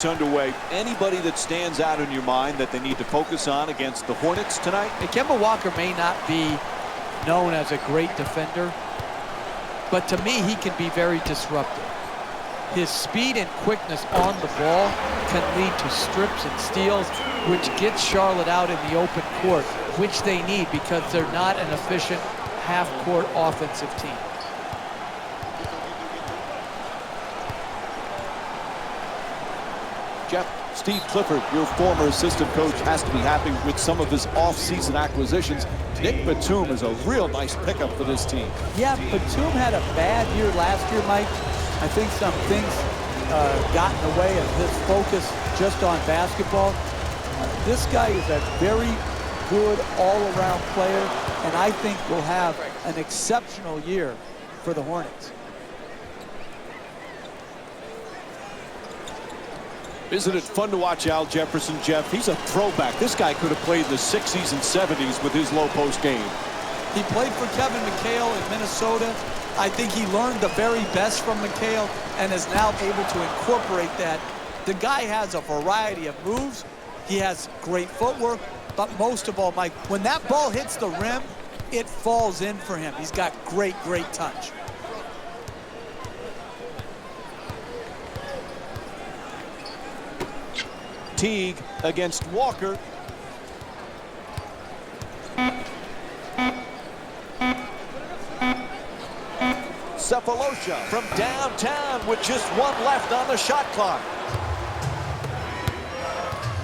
Underway. Anybody that stands out in your mind that they need to focus on against the Hornets tonight? Kemba Walker may not be known as a great defender, but to me, he can be very disruptive. His speed and quickness on the ball can lead to strips and steals, which gets Charlotte out in the open court, which they need because they're not an efficient half-court offensive team. Jeff, Steve Clifford, your former assistant coach, has to be happy with some of his off-season acquisitions. Nick Batum is a real nice pickup for this team. Yeah, Batum had a bad year last year, Mike. I think some things got in the way of his focus just on basketball. This guy is a very good all-around player, and I think will have an exceptional year for the Hornets. Isn't it fun to watch Al Jefferson, Jeff? He's a throwback. This guy could have played in the 60s and 70s with his low post game. He played for Kevin McHale in Minnesota. I think he learned the very best from McHale and is now able to incorporate that. The guy has a variety of moves. He has great footwork, but most of all, Mike, when that ball hits the rim, it falls in for him. He's got great touch. Teague against Walker. Cephalosha from downtown with just one left on the shot clock.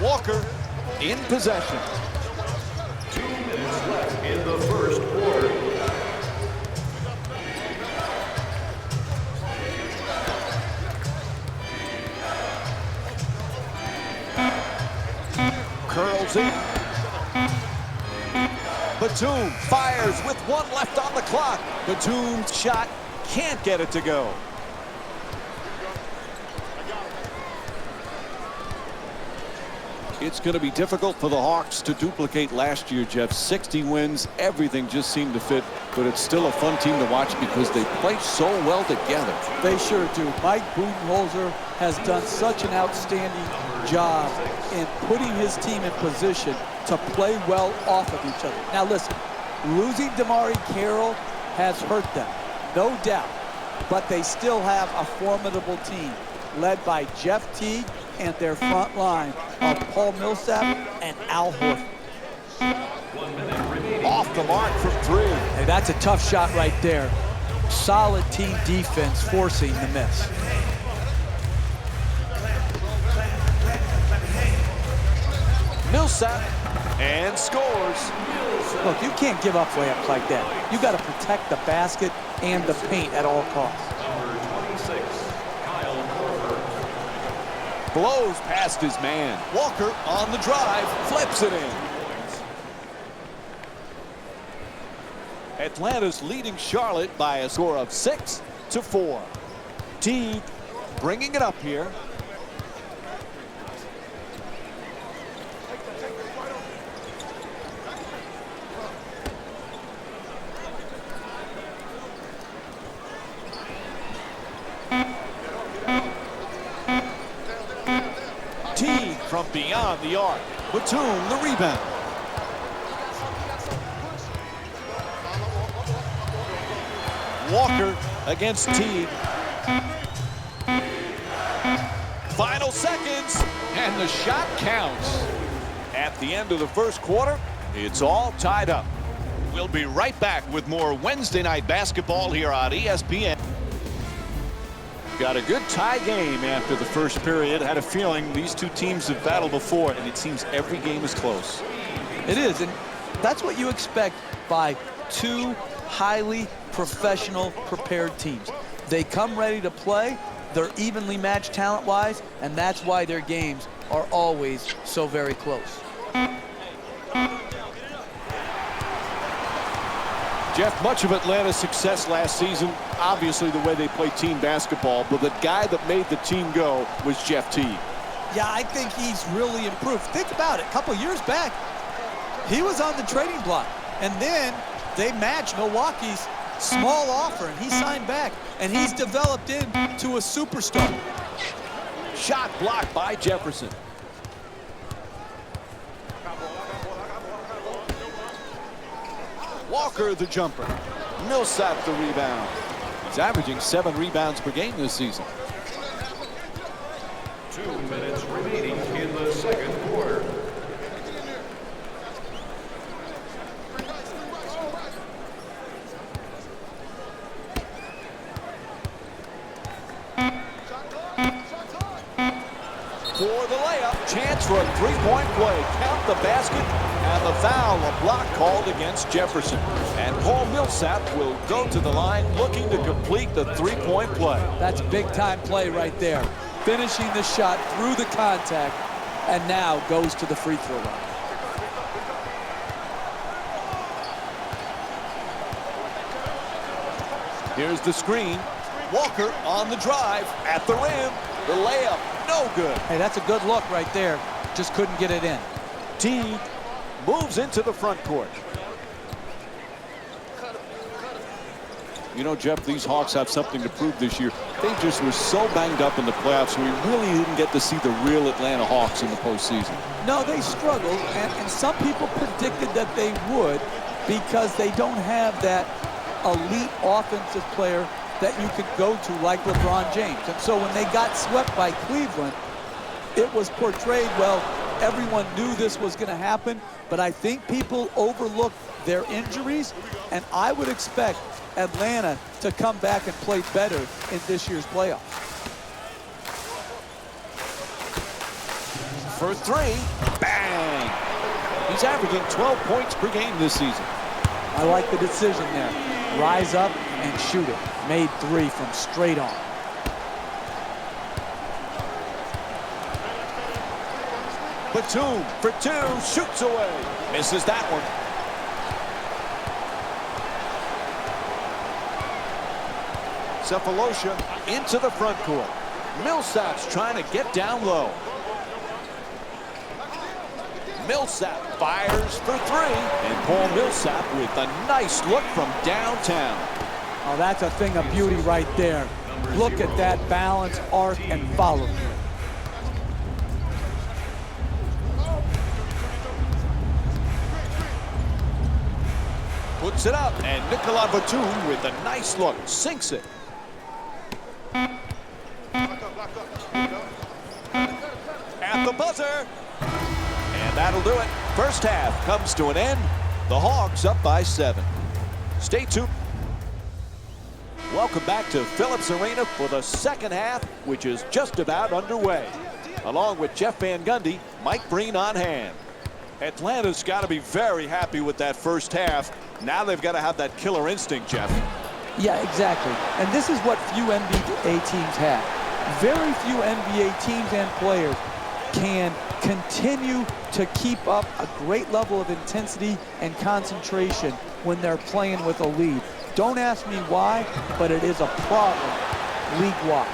Walker in possession. 2 minutes left in the first quarter. Curls in. Batum fires with one left on the clock. Batum's shot can't get it to go. It's going to be difficult for the Hawks to duplicate last year, Jeff. 60 wins, everything just seemed to fit, but it's still a fun team to watch because they play so well together. They sure do. Mike Budenholzer has done such an outstanding job in putting his team in position to play well off of each other. Now listen, losing DeMarre Carroll has hurt them, no doubt, but they still have a formidable team led by Jeff Teague and their front line of Paul Millsap and Al Horford. 1 minute remaining. Off the mark from three. Hey, that's a tough shot right there. Solid team defense forcing the miss. Millsap and scores. Look, you can't give up layups like that. You got to protect the basket and the paint at all costs. Number 26, Kyle Horford. Blows past his man. Walker on the drive, flips it in. Atlanta's leading Charlotte by a score of 6-4. Teague bringing it up here. Teague from beyond the arc. Batum the rebound. Walker against Teague. Final seconds, and the shot counts. At the end of the first quarter, it's all tied up. We'll be right back with more Wednesday night basketball here on ESPN. Got a good tie game after the first period. Had a feeling these two teams have battled before, and it seems every game is close. It is, and that's what you expect by two highly professional, prepared teams. They come ready to play. They're evenly matched talent-wise, and that's why their games are always so very close. Jeff, much of Atlanta's success last season, obviously the way they play team basketball, but the guy that made the team go was Jeff Teague. Yeah, I think he's really improved. Think about it. A couple years back, he was on the trading block, and then they matched Milwaukee's small offer, and he signed back, and he's developed into a superstar. Shot blocked by Jefferson. Walker the jumper. Millsap the rebound. He's averaging 7 rebounds per game this season. 2 minutes remaining in the second quarter. For the layup, chance for a three-point play. Count the basket, and the foul, a block called against Jefferson. And Paul Millsap will go to the line looking to complete the three-point play. That's a big-time play right there. Finishing the shot through the contact, and now goes to the free throw line. Here's the screen. Walker on the drive, at the rim. The layup, no good. Hey, that's a good look right there. Just couldn't get it in. Teague moves into the front court. You know, Jeff, these Hawks have something to prove this year. They just were so banged up in the playoffs, we really didn't get to see the real Atlanta Hawks in the postseason. No, they struggled, and some people predicted that they would because they don't have that elite offensive player that you could go to like LeBron James. And so when they got swept by Cleveland, it was portrayed, well, everyone knew this was going to happen, but I think people overlooked their injuries, and I would expect Atlanta to come back and play better in this year's playoffs. For three, bang! He's averaging 12 points per game this season. I like the decision there. Rise up and shoot it. Made 3 from straight on. Batum for 2, shoots away. Misses that one. Cephalosha into the front court. Millsap's trying to get down low. Millsap fires for 3. And Paul Millsap with a nice look from downtown. Oh, that's a thing of beauty right there. Look at that balance, arc, and follow. Puts it up, and Nicolas Batum with a nice look, sinks it. At the buzzer. And that'll do it. First half comes to an end. The Hawks up by 7. Stay tuned. Welcome back to Phillips Arena for the second half, which is just about underway. Along with Jeff Van Gundy, Mike Breen on hand. Atlanta's got to be very happy with that first half. Now they've got to have that killer instinct, Jeff. Yeah, exactly. And this is what few NBA teams have. Very few NBA teams and players can continue to keep up a great level of intensity and concentration when they're playing with a lead. Don't ask me why, but it is a problem league-wide.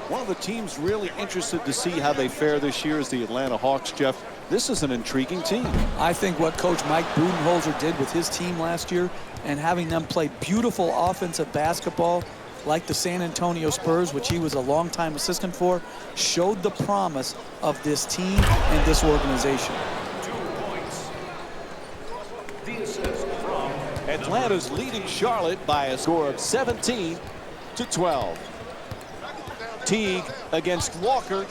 One of the teams really interested to see how they fare this year is the Atlanta Hawks, Jeff. This is an intriguing team. I think what Coach Mike Budenholzer did with his team last year and having them play beautiful offensive basketball like the San Antonio Spurs, which he was a longtime assistant for, showed the promise of this team and this organization. 2 points. The assist from Atlanta's leading Charlotte by a score of 17-12. Teague against Walker.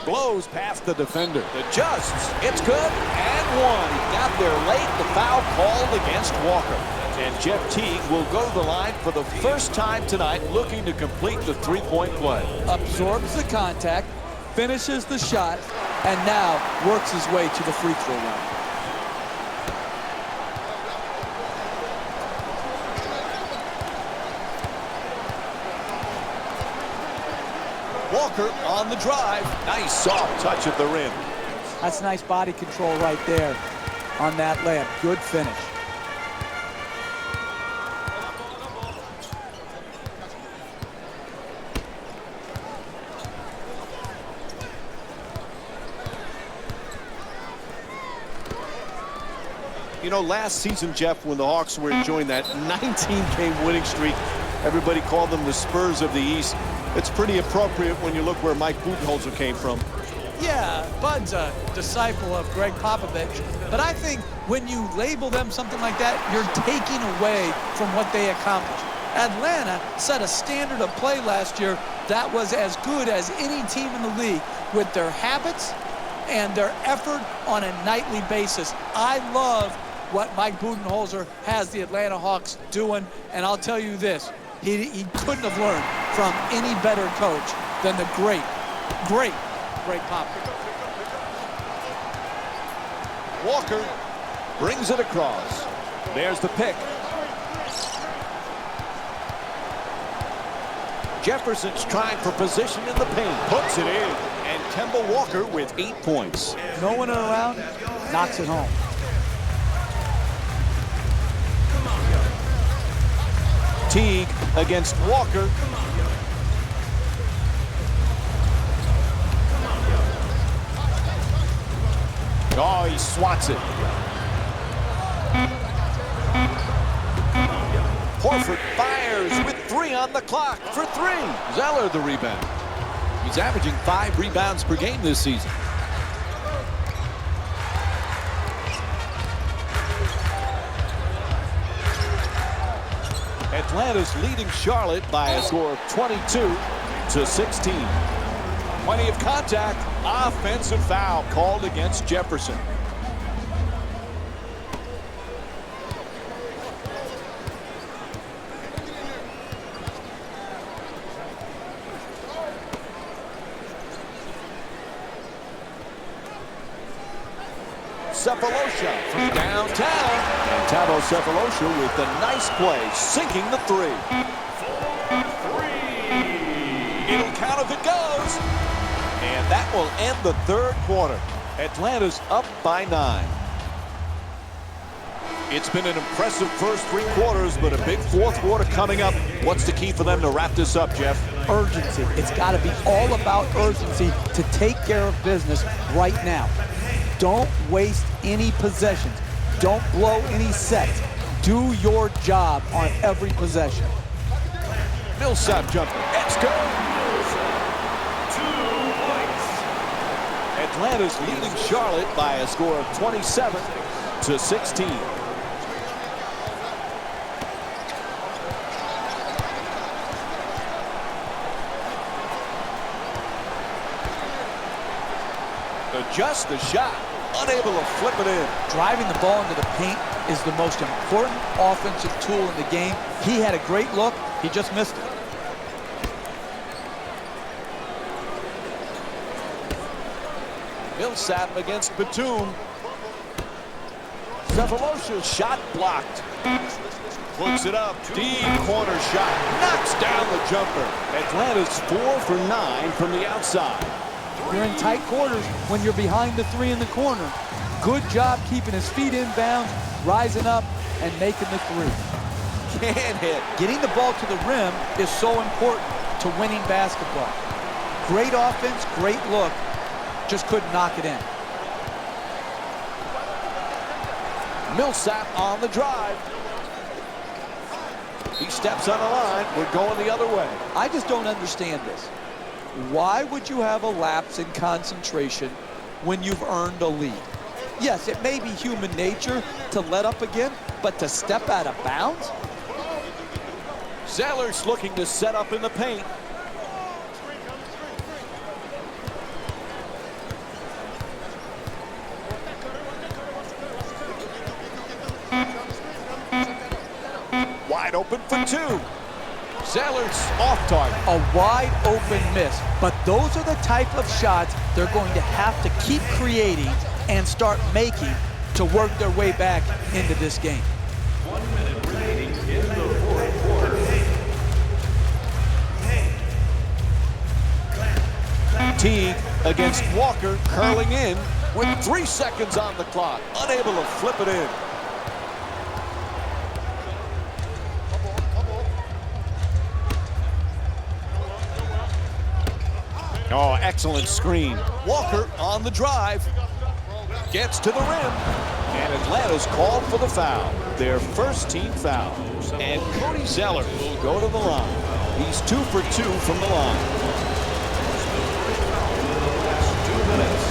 Blows past the defender. Adjusts. It's good. And 1. He got there late. The foul called against Walker. And Jeff Teague will go to the line for the first time tonight, looking to complete the three-point play. Absorbs the contact, finishes the shot, and now works his way to the free throw line. Walker on the drive. Nice soft touch at the rim. That's nice body control right there on that layup. Good finish. You know, last season, Jeff, when the Hawks were enjoying that 19-game winning streak, everybody called them the Spurs of the East. It's pretty appropriate when you look where Mike Budenholzer came from. Yeah, Bud's a disciple of Greg Popovich, but I think when you label them something like that, you're taking away from what they accomplished. Atlanta set a standard of play last year that was as good as any team in the league with their habits and their effort on a nightly basis. I love what Mike Budenholzer has the Atlanta Hawks doing, and I'll tell you this, he couldn't have learned from any better coach than the great Greg Popovich. Walker brings it across. There's the pick. Jefferson's trying for position in the paint. Puts it in. And Kemba Walker with 8 points. No one around, knocks it home. Teague against Walker. Oh, he swats it. Horford fires with 3 on the clock for 3. Zeller the rebound. He's averaging 5 rebounds per game this season. Atlanta's leading Charlotte by a score of 22-16. Plenty of contact. Offensive foul called against Jefferson. Cephalosha from downtown. And Tabo Cephalosha with the nice play, sinking the 3. It'll count if it goes. And that will end the 3rd quarter. Atlanta's up by 9. It's been an impressive first 3 quarters, but a big 4th quarter coming up. What's the key for them to wrap this up, Jeff? Urgency. It's got to be all about urgency to take care of business right now. Don't waste any possessions. Don't blow any sets. Do your job on every possession. Millsap jumper. It's good. Atlanta's leading Charlotte by a score of 27-16. Adjust the shot. Unable to flip it in. Driving the ball into the paint is the most important offensive tool in the game. He had a great look. He just missed it. Millsap against Batum. Cephalosha's shot blocked. Puts it up. Deep corner shot. Knocks down the jumper. Atlanta's 4 for 9 from the outside. You're in tight quarters when you're behind the 3 in the corner. Good job keeping his feet inbounds, rising up, and making the 3. Can't hit. Getting the ball to the rim is so important to winning basketball. Great offense, great look. Just couldn't knock it in. Millsap on the drive. He steps on the line. We're going the other way. I just don't understand this. Why would you have a lapse in concentration when you've earned a lead? Yes, it may be human nature to let up again, but to step out of bounds? Zeller's looking to set up in the paint. Wide open for 2. Zeller's off target. A wide open miss. But those are the type of shots they're going to have to keep creating and start making to work their way back into this game. 1 minute remaining in the 4th quarter. Teague against Walker, curling in with 3 seconds on the clock. Unable to flip it in. Oh, excellent screen. Walker on the drive. Gets to the rim. And Atlanta's called for the foul, their first team foul. And Cody Zeller will go to the line. He's 2 for 2 from the line. 2 minutes.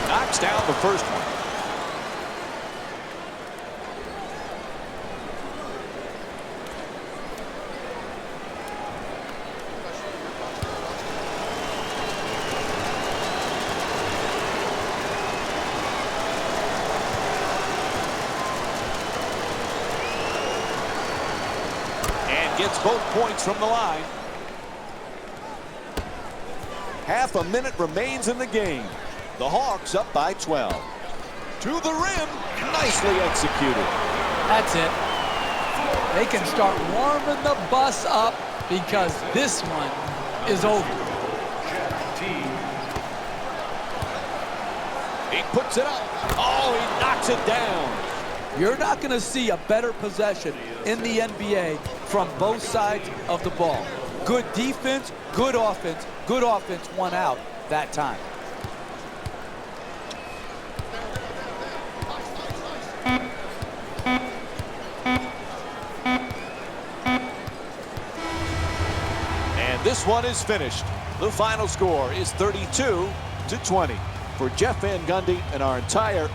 Knocks down the first one. Gets both points from the line. Half a minute remains in the game. The Hawks up by 12. To the rim. Nicely executed. That's it. They can start warming the bus up because this one is over. He puts it up. Oh, he knocks it down. You're not going to see a better possession in the NBA from both sides of the ball. Good defense, good offense won out that time. And this one is finished. The final score is 32-20. For Jeff Van Gundy and our entire